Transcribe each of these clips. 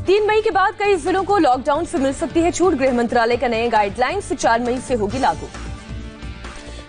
3 मई के बाद कई जिलों को लॉकडाउन से मिल सकती है छूट। गृह मंत्रालय का नए गाइडलाइंस 4 मई से होगी लागू।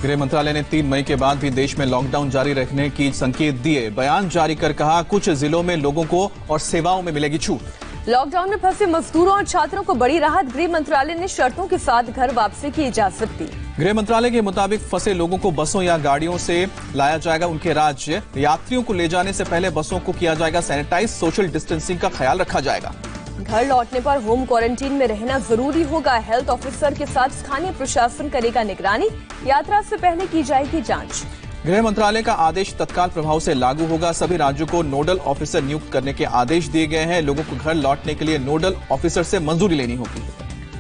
गृह मंत्रालय ने 3 मई के बाद भी देश में लॉकडाउन जारी रखने की संकेत दिए। बयान जारी कर कहा, कुछ जिलों में लोगों को और सेवाओं में मिलेगी छूट। लॉकडाउन में फंसे मजदूरों और छात्रों को बड़ी राहत। गृह मंत्रालय ने शर्तों के साथ घर वापसी की इजाजत दी। गृह मंत्रालय के मुताबिक फंसे लोगों को बसों या गाड़ियों से लाया जाएगा उनके राज्य। यात्रियों को ले जाने से पहले बसों को किया जाएगा सैनिटाइज। सोशल डिस्टेंसिंग का ख्याल रखा जाएगा। घर लौटने पर होम क्वारंटीन में रहना जरूरी होगा। हेल्थ ऑफिसर के साथ स्थानीय प्रशासन करेगा निगरानी। यात्रा से पहले की जाएगी जांच। गृह मंत्रालय का आदेश तत्काल प्रभाव से लागू होगा। सभी राज्यों को नोडल ऑफिसर नियुक्त करने के आदेश दिए गए हैं। लोगों को घर लौटने के लिए नोडल ऑफिसर से मंजूरी लेनी होगी।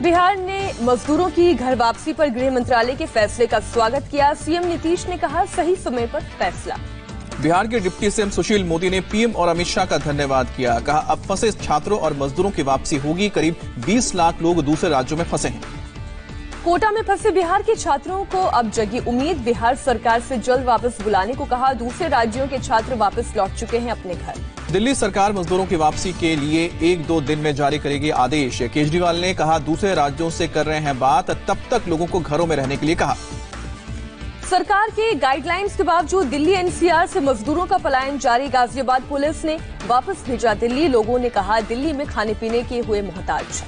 बिहार ने मजदूरों की घर वापसी पर गृह मंत्रालय के फैसले का स्वागत किया। सीएम नीतीश ने कहा, सही समय पर फैसला। बिहार के डिप्टी सीएम सुशील मोदी ने पीएम और अमित शाह का धन्यवाद किया। कहा, अब फंसे छात्रों और मजदूरों की वापसी होगी। करीब 20 लाख लोग दूसरे राज्यों में फंसे हैं। कोटा में फंसे बिहार के छात्रों को अब जगी उम्मीद। बिहार सरकार से जल्द वापस बुलाने को कहा। दूसरे राज्यों के छात्र वापस लौट चुके हैं अपने घर। दिल्ली सरकार मजदूरों की वापसी के लिए 1-2 दिन में जारी करेगी आदेश। केजरीवाल ने कहा, दूसरे राज्यों से कर रहे हैं बात, तब तक लोगों को घरों में रहने के लिए कहा। सरकार के गाइडलाइंस के बावजूद दिल्ली एनसीआर से मजदूरों का पलायन जारी। गाजियाबाद पुलिस ने वापस भेजा दिल्ली। लोगों ने कहा, दिल्ली में खाने पीने के हुए मोहताज।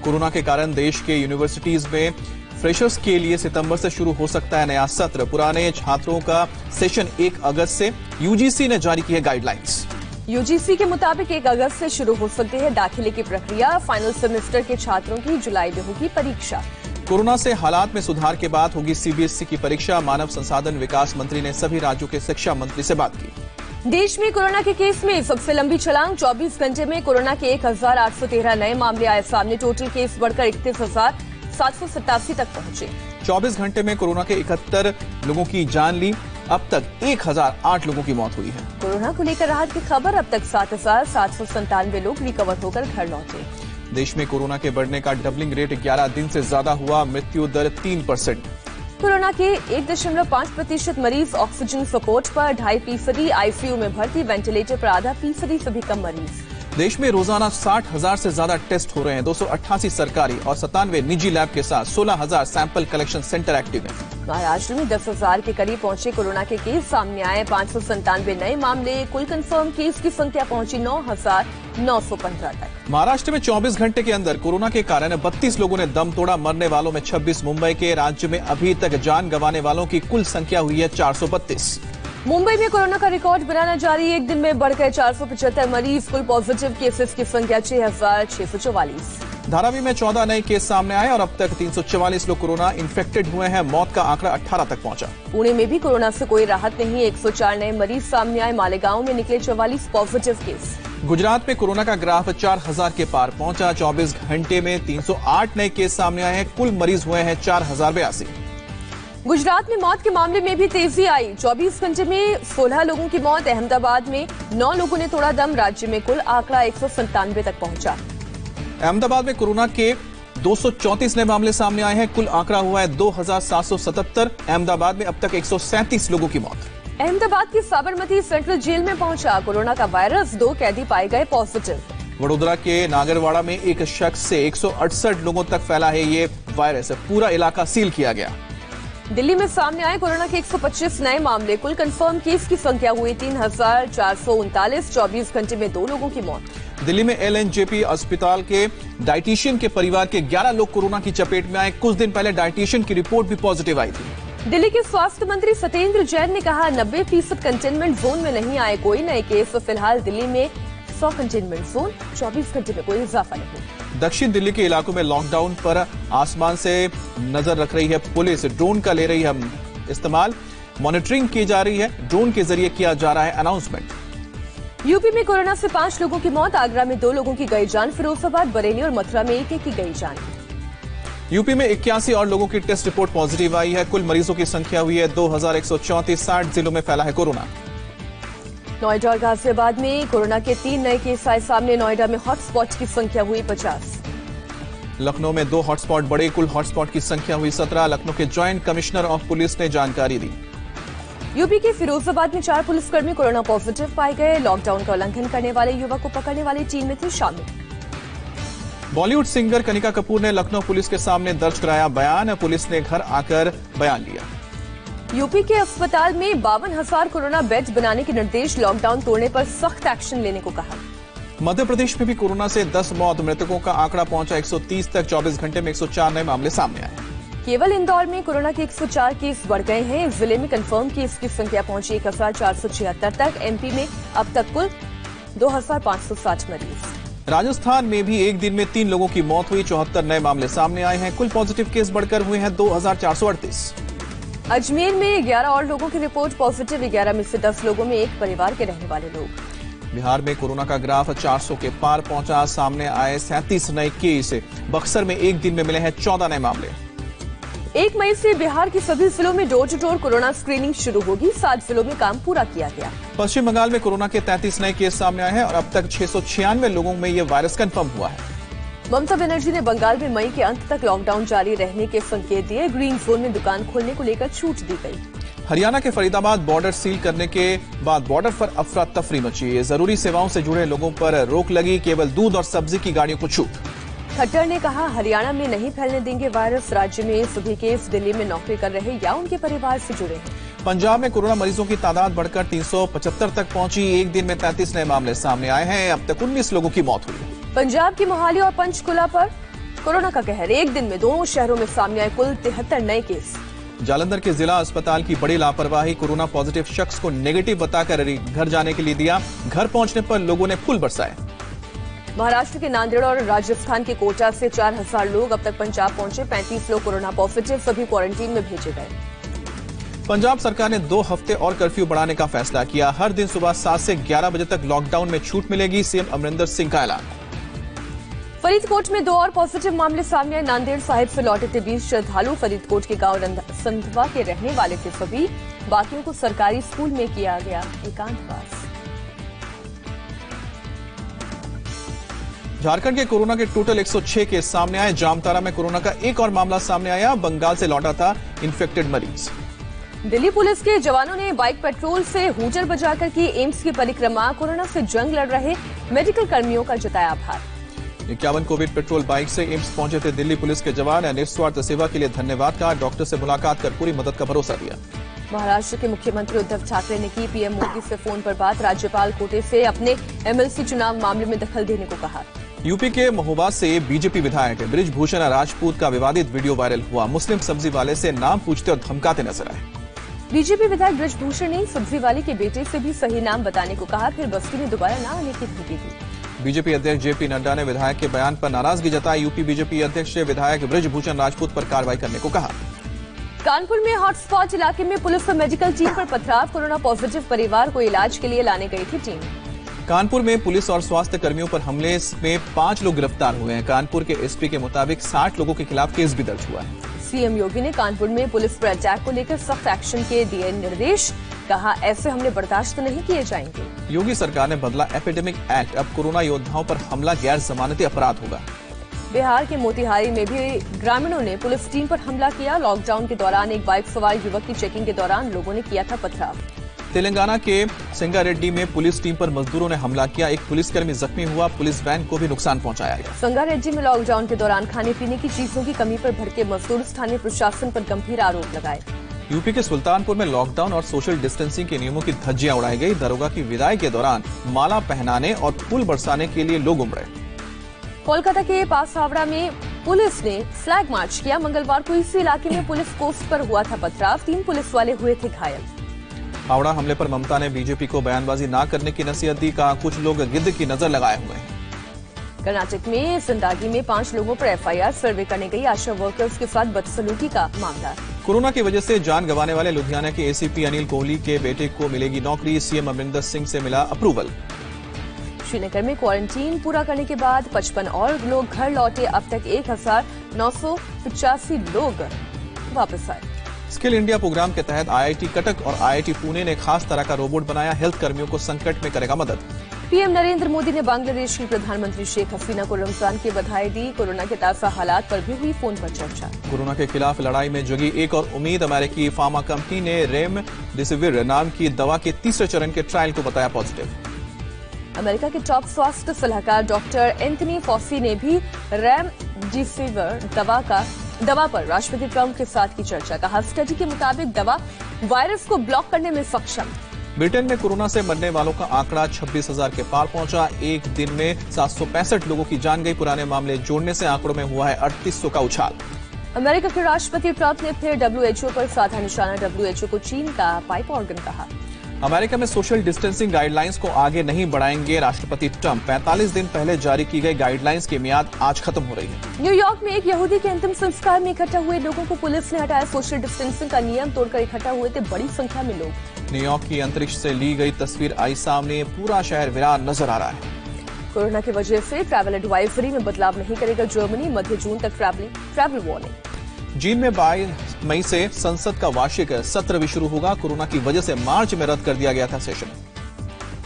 कोरोना के कारण देश के यूनिवर्सिटीज में फ्रेशर्स के लिए सितंबर से शुरू हो सकता है नया सत्र। पुराने छात्रों का सेशन 1 अगस्त से। यूजीसी ने जारी की है गाइडलाइंस। यूजीसी के मुताबिक 1 अगस्त से शुरू हो सकती है दाखिले की प्रक्रिया। फाइनल सेमेस्टर के छात्रों की जुलाई में होगी परीक्षा। कोरोना से हालात में सुधार के बाद होगी सीबीएसई की परीक्षा। मानव संसाधन विकास मंत्री ने सभी राज्यों के शिक्षा मंत्री से बात की। देश में कोरोना के केस में सबसे लंबी छलांग। 24 घंटे में कोरोना के 1813 नए मामले आए सामने। टोटल केस बढ़कर 31,787 तक पहुंचे। 24 घंटे में कोरोना के 71 लोगों की जान ली। अब तक 1008 लोगों की मौत हुई है। कोरोना को लेकर राहत की खबर। अब तक 7,797 लोग रिकवर होकर घर लौटे। देश में कोरोना के बढ़ने का डबलिंग रेट 11 दिन से ज्यादा हुआ। मृत्यु दर 3%। कोरोना के 1.5% मरीज ऑक्सीजन सपोर्ट पर। 2.5% आईसीयू में भर्ती। वेंटिलेटर पर आधा फीसदी से भी कम मरीज। देश में रोजाना 60,000 से ज्यादा टेस्ट हो रहे हैं। 288 सरकारी और 97 निजी लैब के साथ 16,000 सैंपल कलेक्शन सेंटर एक्टिव हैं। महाराष्ट्र में 10,000 के करीब पहुंचे कोरोना के केस सामने आए। 597 नए मामले। कुल कंफर्म केस की संख्या पहुंची 9,915 तक। महाराष्ट्र में 24 घंटे के अंदर कोरोना के कारण 32 लोगों ने दम तोड़ा। मरने वालों में 26 मुंबई के। राज्य में अभी तक जान गंवाने वालों की कुल संख्या हुई है 432। मुंबई में कोरोना का रिकॉर्ड बनाना जारी। एक दिन में बढ़ गए 475 मरीज। कुल पॉजिटिव केसेस की संख्या 6,644। धारावी में 14 नए केस सामने आए और अब तक 344 लोग कोरोना इन्फेक्टेड हुए हैं। मौत का आंकड़ा 18 तक पहुंचा। पुणे में भी कोरोना से कोई राहत नहीं। 104 नए मरीज सामने आए। मालेगांव में निकले 44 पॉजिटिव केस। गुजरात में कोरोना का ग्राफ 4000 के पार पहुंचा। 24 घंटे में 308 नए केस सामने आए हैं। कुल मरीज हुए हैं 4082। गुजरात में मौत के मामले में भी तेजी आई। 24 घंटे में 16 लोगों की मौत। अहमदाबाद में 9 लोगों ने तोड़ा दम। राज्य में कुल आंकड़ा 197 तक पहुंचा। अहमदाबाद में कोरोना के 234 नए मामले सामने आए हैं। कुल आंकड़ा हुआ है 2777। अहमदाबाद में अब तक 137 लोगों की मौत। अहमदाबाद की साबरमती सेंट्रल जेल में पहुंचा कोरोना का वायरस। 2 कैदी पाए गए पॉजिटिव। वडोदरा के नागरवाड़ा में एक शख्स से 168 लोगों तक फैला है ये वायरस। पूरा इलाका सील किया गया। दिल्ली में सामने आए कोरोना के 125 नए मामले। कुल कंफर्म केस की संख्या हुई 3,439। 24 घंटे में 2 लोगों की मौत। दिल्ली में एलएनजेपी अस्पताल के डाइटिशियन के परिवार के 11 लोग कोरोना की चपेट में आए। कुछ दिन पहले डाइटिशियन की रिपोर्ट भी पॉजिटिव आई थी। दिल्ली के स्वास्थ्य मंत्री सत्येंद्र जैन ने कहा, 90% कंटेनमेंट जोन में नहीं आए कोई नए केस। फिलहाल दिल्ली में 100 कंटेनमेंट जोन। 24 घंटे में कोई इजाफा नहीं। दक्षिण दिल्ली के इलाकों में लॉकडाउन पर आसमान से नजर रख रही है पुलिस। ड्रोन का ले रही है इस्तेमाल। मॉनिटरिंग की जा रही है। ड्रोन के जरिए किया जा रहा है अनाउंसमेंट। यूपी में कोरोना से 5 लोगों की मौत। आगरा में 2 लोगों की गई जान। फिरोजाबाद, बरेली और मथुरा में 1 की गई जान। यूपी में 81 और लोगों की टेस्ट रिपोर्ट पॉजिटिव आई है। कुल मरीजों की संख्या हुई है 2134। 60 जिलों में फैला है कोरोना। नोएडा और गाजियाबाद में कोरोना के 3 नए केस आए सामने। नोएडा में हॉटस्पॉट की संख्या हुई 50। लखनऊ में 2 हॉटस्पॉट बढ़े। कुल हॉटस्पॉट की संख्या हुई 17। लखनऊ के ज्वाइंट कमिश्नर ऑफ पुलिस ने जानकारी दी। यूपी के फिरोजाबाद में 4 पुलिसकर्मी कोरोना पॉजिटिव पाए गए। लॉकडाउन का उल्लंघन करने वाले युवक को पकड़ने वाली टीम में थे शामिल। बॉलीवुड सिंगर कनिका कपूर ने लखनऊ पुलिस के सामने दर्ज कराया बयान। पुलिस ने घर आकर बयान लिया। यूपी के अस्पताल में 52,000 कोरोना बेड्स बनाने के निर्देश, लॉकडाउन तोड़ने पर सख्त एक्शन लेने को कहा। मध्य प्रदेश में भी कोरोना से 10 मौत, मृतकों का आंकड़ा पहुंचा 130 तक। 24 घंटे में 104 नए मामले सामने आए। केवल इंदौर में कोरोना के 104 केस बढ़ गए हैं। जिले में कंफर्म केस की संख्या पहुंची 1476 तक। एमपी में अब तक कुल 2560 मरीज। राजस्थान में भी एक दिन में 3 लोगों की मौत हुई। 74 नए मामले सामने आए हैं। कुल पॉजिटिव केस बढ़कर हुए हैं 2438। अजमेर में 11 और लोगों की रिपोर्ट पॉजिटिव। 11 में से 10 लोगों में एक परिवार के रहने वाले लोग। बिहार में कोरोना का ग्राफ 400 के पार पहुंचा। सामने आए 37 नए केस। बक्सर में एक दिन में मिले हैं 14 नए मामले। 1 मई से बिहार के सभी जिलों में door to door corona screening शुरू होगी। 7 जिलों में काम पूरा किया गया। पश्चिम बंगाल में कोरोना के 33 नए केस सामने आए हैं और अब तक 696 लोगों में यह वायरस कंफर्म हुआ है। ममता बनर्जी ने बंगाल में मई के अंत तक लॉकडाउन जारी रहने के संकेत दिए। ग्रीन जोन में दुकान खोलने को लेकर छूट दी गई। हरियाणा के फरीदाबाद बॉर्डर सील करने के बाद बॉर्डर पर अफरा तफरी मची। जरूरी सेवाओं से जुड़े लोगों पर रोक लगी। केवल दूध और सब्जी की गाड़ियों को छूट। खट्टर ने कहा, हरियाणा में नहीं फैलने देंगे वायरस। राज्य में सभी केस दिल्ली में नौकरी कर रहे या उनके परिवार से जुड़े हैं। पंजाब में कोरोना मरीजों की तादाद बढ़कर 375 तक पहुंची। एक दिन में 33 नए मामले सामने आए हैं। अब तक 19 लोगों की मौत हुई। पंजाब की मोहाली और पंचकुला पर कोरोना का कहर। एक दिन में दोनों शहरों में सामने आए कुल 73 नए केस। जालंधर के जिला अस्पताल की बड़ी लापरवाही। कोरोना पॉजिटिव शख्स को नेगेटिव बताकर घर जाने के लिए दिया। घर पहुंचने पर लोगों ने फूल बरसाए। महाराष्ट्र के नांदेड़ और राजस्थान के कोटा से 4000 लोग अब तक पंजाब पहुंचे। 35 लोग कोरोना पॉजिटिव, सभी क्वारंटीन में भेजे गए। पंजाब सरकार ने 2 हफ्ते और कर्फ्यू बढ़ाने का फैसला किया। हर दिन सुबह 7 से 11 बजे तक लॉकडाउन में छूट मिलेगी। सीएम अमरिंदर सिंह का ऐलान। फरीदकोट में 2 और पॉजिटिव मामले सामने आए। नांदेड़ साहिब से लौटे थे 20 श्रद्धालु। फरीदकोट के गांव संधवा के रहने वाले थे सभी। बाकियों को सरकारी स्कूल में किया गया एकांतवास। झारखंड के कोरोना के टोटल 106 केस सामने आए। जामताड़ा में कोरोना का एक और मामला सामने आया। बंगाल से लौटा था इन्फेक्टेड मरीज। दिल्ली पुलिस के जवानों ने बाइक पेट्रोल से हूटर बजाकर की एम्स की परिक्रमा। कोरोना से जंग लड़ रहे मेडिकल कर्मियों का जताया आभार। 51 कोविड पेट्रोल बाइक से एम्स पहुंचे थे दिल्ली पुलिस के जवान। निस्वार्थ सेवा के लिए धन्यवाद कहा। डॉक्टर से मुलाकात कर पूरी मदद का भरोसा दिया। महाराष्ट्र के मुख्यमंत्री उद्धव ठाकरे ने की पीएम मोदी से फोन पर बात। राज्यपाल कोटे से अपने एमएलसी चुनाव मामले में दखल देने को कहा। यूपी के महोबा से बीजेपी विधायक बृजभूषण राजपूत का विवादित वीडियो वायरल हुआ। मुस्लिम सब्जी वाले से नाम पूछते और धमकाते नजर आए। बीजेपी विधायक बृजभूषण ने सब्जी वाले के बेटे से भी सही नाम बताने को कहा। फिर बस्ती में दोबारा न आने की धमकी दी। बीजेपी अध्यक्ष जेपी नड्डा ने विधायक के बयान पर नाराजगी जताई। यूपी बीजेपी अध्यक्ष ने विधायक बृजभूषण राजपूत पर कार्रवाई करने को कहा। कानपुर में हॉटस्पॉट इलाके में पुलिस और मेडिकल टीम पर पथराव। कोरोना पॉजिटिव परिवार को इलाज के लिए लाने गई थी टीम। कानपुर में पुलिस और स्वास्थ्य कर्मियों पर हमले में 5 लोग गिरफ्तार हुए हैं। कानपुर के एसपी के मुताबिक 60 लोगों के खिलाफ केस भी दर्ज हुआ है। सीएम योगी ने कानपुर में पुलिस पर अटैक को लेकर सख्त एक्शन के दिए निर्देश। कहा, ऐसे हमले बर्दाश्त नहीं किए जाएंगे। योगी सरकार ने बदला एपिडेमिक एक्ट। अब कोरोना योद्धाओं पर हमला गैर जमानती अपराध होगा। बिहार के मोतिहारी में भी ग्रामीणों ने पुलिस टीम पर हमला किया। लॉकडाउन के दौरान एक बाइक सवार युवक की चेकिंग के दौरान लोगों ने किया था पथराव। तेलंगाना के संगारेड्डी में पुलिस टीम पर मजदूरों ने हमला किया। एक पुलिसकर्मी जख्मी हुआ। पुलिस वैन को भी नुकसान पहुंचाया गया। संगारेड्डी में लॉकडाउन के दौरान खाने पीने की चीजों की कमी पर भड़के मजदूर स्थानीय प्रशासन पर गंभीर आरोप लगाए। यूपी के सुल्तानपुर में लॉकडाउन और सोशल डिस्टेंसिंग के नियमों की धज्जियां उड़ाई गई। दरोगा की विदाई के दौरान माला पहनाने और फूल बरसाने के लिए लोग उमड़े। कोलकाता के पास हावड़ा में पुलिस ने फ्लैग मार्च किया। मंगलवार को इसी इलाके में पुलिस पोस्ट पर हुआ था पथराव। 3 पुलिस वाले हुए थे घायल। हावड़ा हमले पर ममता ने बीजेपी को बयानबाजी न करने की नसीहत दी। कहा, कुछ लोग गिद्ध की नजर लगाए हुए हैं। कर्नाटक में सिंदागी में 5 लोगों पर एफआईआर। सर्वे करने गई आशा वर्कर्स के साथ बदसलूकी का मामला। कोरोना की वजह से जान गंवाने वाले लुधियाना के एसीपी अनिल कोहली के बेटे को मिलेगी नौकरी। सीएम अमरिंदर सिंह से मिला अप्रूवल। श्रीनगर में क्वारंटीन पूरा करने के बाद 55 और लोग घर लौटे। अब तक 1985 लोग वापस आए। स्किल इंडिया प्रोग्राम के तहत आईआईटी कटक और आईआईटी पुणे ने खास तरह का रोबोट बनाया। हेल्थ कर्मियों को संकट में करेगा मदद। पीएम नरेंद्र मोदी ने बांग्लादेश की प्रधानमंत्री शेख हसीना को रमजान की बधाई दी। कोरोना के ताजा हालात पर भी हुई फोन पर चर्चा। कोरोना के खिलाफ लड़ाई में जगी एक और उम्मीद। अमेरिकी फार्मा कंपनी ने रेमडेसिविर नाम की दवा के तीसरे चरण के ट्रायल को बताया पॉजिटिव। अमेरिका के टॉप स्वास्थ्य सलाहकार डॉक्टर एंथनी फॉसी ने भी रेमडेसिविर दवा पर राष्ट्रपति ट्रंप के साथ की चर्चा। कहा, स्टडी के मुताबिक दवा वायरस को ब्लॉक करने में सक्षम। ब्रिटेन में कोरोना से मरने वालों का आंकड़ा 26,000 के पार पहुंचा। एक दिन में 765 लोगों की जान गई। पुराने मामले जोड़ने से आंकड़ों में हुआ है 3800 का उछाल। अमेरिका के राष्ट्रपति ट्रंप ने फिर WHO पर साधा निशाना। WHO को चीन का पाइप ऑर्गन कहा। अमेरिका में सोशल डिस्टेंसिंग गाइडलाइंस को आगे नहीं बढ़ाएंगे राष्ट्रपति ट्रंप। 45 दिन पहले जारी की गई गाइडलाइंस की मियाद आज खत्म हो रही है। न्यूयॉर्क में एक यहूदी के अंतिम संस्कार में इकट्ठा हुए लोगों को पुलिस ने हटाया। सोशल डिस्टेंसिंग का नियम तोड़कर इकट्ठा हुए थे बड़ी संख्या में लोग। न्यूयॉर्क की अंतरिक्ष से ली गई तस्वीर आई सामने। पूरा शहर वीरान नजर आ रहा है। कोरोना की वजह से ट्रैवल एडवाइजरी में बदलाव नहीं करेगा जर्मनी। मध्य जून तक ट्रैवल वार्निंग। चीन में 22 मई से संसद का वार्षिक सत्र भी शुरू होगा। कोरोना की वजह से मार्च में रद्द कर दिया गया था सेशन।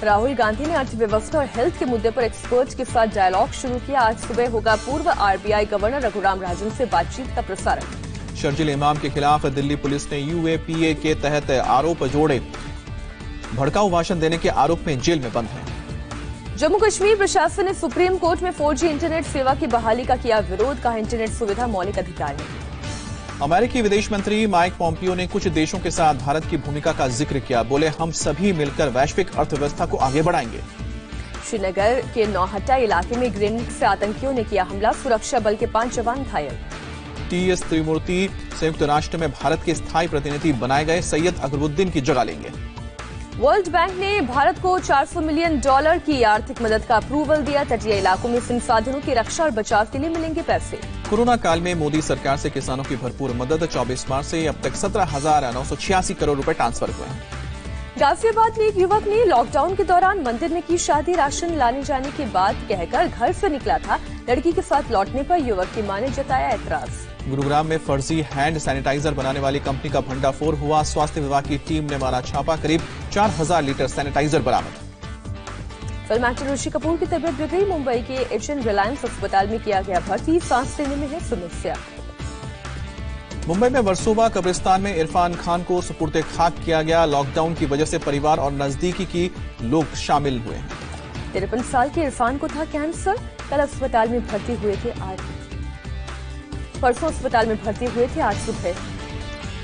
राहुल गांधी ने अर्थव्यवस्था और हेल्थ के मुद्दे पर एक्सपर्ट के साथ डायलॉग शुरू किया। आज सुबह होगा पूर्व RBI गवर्नर रघुराम राजन से बातचीत का प्रसारण। शर्जील इमाम के खिलाफ दिल्ली पुलिस ने UAPA के तहत आरोप जोड़े। भड़काऊ भाषण देने के आरोप में जेल में बंद है। जम्मू कश्मीर प्रशासन ने सुप्रीम कोर्ट में 4G इंटरनेट सेवा की बहाली का किया विरोध। कहा, इंटरनेट सुविधा मौलिक अधिकार है। अमेरिकी विदेश मंत्री माइक पॉम्पियो ने कुछ देशों के साथ भारत की भूमिका का जिक्र किया। बोले, हम सभी मिलकर वैश्विक अर्थव्यवस्था को आगे बढ़ाएंगे। श्रीनगर के नौहट्टा इलाके में ग्रेनेड से आतंकियों ने किया हमला। सुरक्षा बल के 5 जवान घायल। TS त्रिमूर्ति संयुक्त राष्ट्र में भारत के स्थायी प्रतिनिधि बनाए गए। सैयद अकबरुद्दीन की जगह लेंगे। वर्ल्ड बैंक ने भारत को $400 मिलियन की आर्थिक मदद का अप्रूवल दिया। तटीय इलाकों में संसाधनों की रक्षा और बचाव के लिए मिलेंगे पैसे। कोरोना काल में मोदी सरकार से किसानों की भरपूर मदद। 24 मार्च से अब तक 17,986 करोड़ रुपए ट्रांसफर हुए हैं। गाजियाबाद में एक युवक ने लॉकडाउन के दौरान मंदिर में की शादी। राशन लाने जाने की बात कहकर घर से निकला था। लड़की के साथ लौटने पर युवक की मां ने जताया एतराज। गुरुग्राम में फर्जी हैंड सैनिटाइजर बनाने वाली कंपनी का भंडाफोड़ हुआ। स्वास्थ्य विभाग की टीम ने मारा छापा। करीब 4,000 लीटर सैनिटाइजर बरामद। फिल्म एक्टर ऋषि कपूर की तबीयत बिगड़ी। मुंबई के HN रिलायंस अस्पताल में किया गया भर्ती। सांस लेने में है समस्या। मुंबई में वर्सोवा कब्रिस्तान में इरफान खान को सुपुर्दे खाक किया गया। लॉकडाउन की वजह से परिवार और नजदीकी की लोग शामिल हुए हैं। 53 साल के इरफान को था कैंसर। कल अस्पताल में भर्ती हुए थे। परसों अस्पताल में भर्ती हुए थे। आज सुबह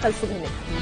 कल सुबह निकले।